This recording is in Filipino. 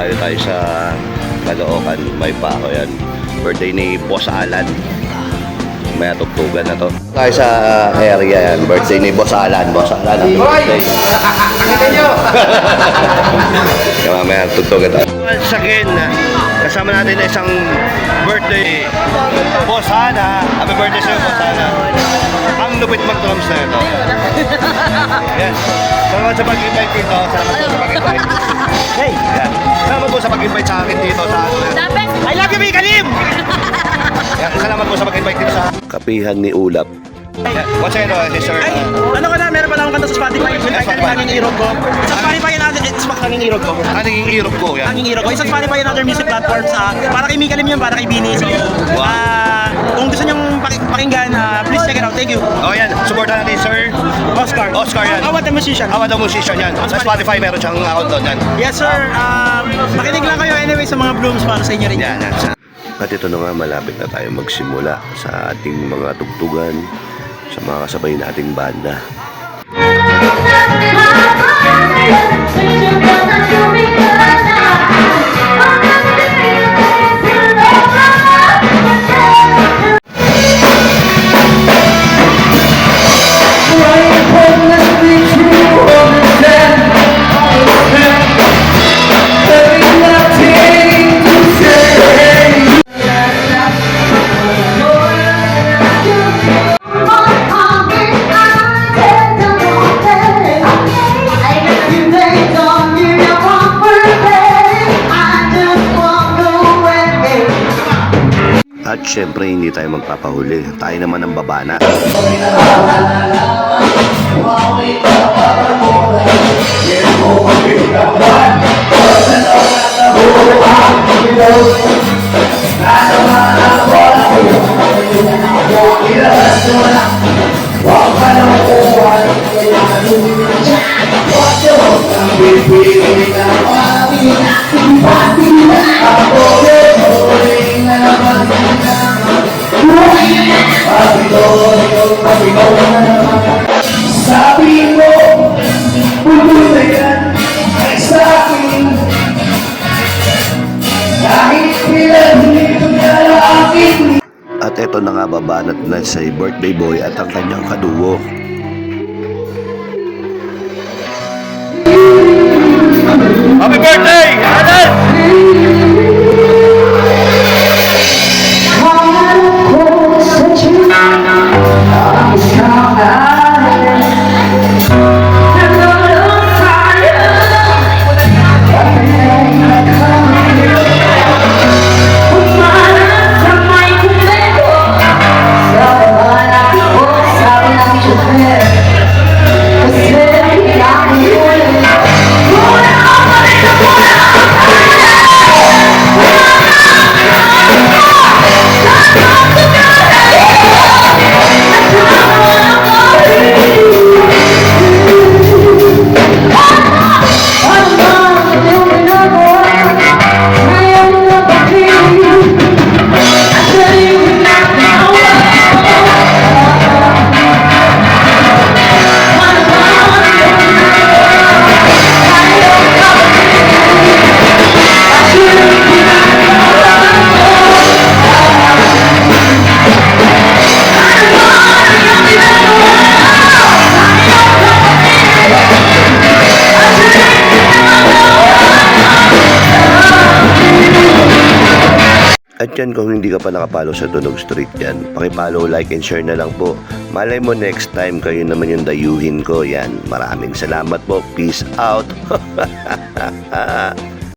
Tayo sa Caloocan, may baho yan. Birthday ni Boss Alan. May tugtugan na to. Tayo sa area yan. Birthday ni Boss Alan. Boss Alan, happy birthday. Kita nyo! Kaya mamaya tugtugan tayo. Once again, kasama natin na isang birthday. Boss Alan. Happy birthday sa'yo, Boss Alan. Ang lupit mag-drums na ito. Yes. Salamat sa pag-invite dito. Salamat po sa pag-invite. Hey! Yan. Salamat po sa pag-invite sa akin dito sa I love you, Mikalim! Yan. Salamat po sa pag-invite dito sa Kapihan ni Ulap. Yan. What's ito, sir? Ay, ano ka na, meron pa lang akong kanta sa Spotify. Yung title, Hanging Irog Ko. Sa Spotify and other, it's Hanging Irog Ko. Hanging Irog Ko, yan. Hanging Irog Ko. Sa Spotify and other music platforms. Para kay Mikalim yun, para kay Bini. So, kung gusto nyong pakinggan, please check it out. Thank you. Oh, yan. Supportan natin, sir. Oscar. Oscar, yan. Awat the Musician. Awat the Musician, yan. Sa Spotify, meron siyang account doon, yan. Yes, sir. Makinig lang kayo anyway sa mga blooms para sa inyo rin. Yan, yan. At ito na nga, malapit na tayo magsimula sa ating mga tugtugan sa mga kasabay nating banda. At syempre hindi tayo magpapahuli. Tayo naman ang babana. Sabi mo, puno na yan ay sa akin. Kahit pinahito niya na akin. At ito na nga, babanat na si birthday boy at ang kanyang kadugo. Happy birthday, Alan! At yan, kung hindi ka pa nakapalo sa Tunog Street yan, pakipalo, like, and share na lang po. Malay mo next time kayo naman yung dayuhin ko. Yan, maraming salamat po. Peace out.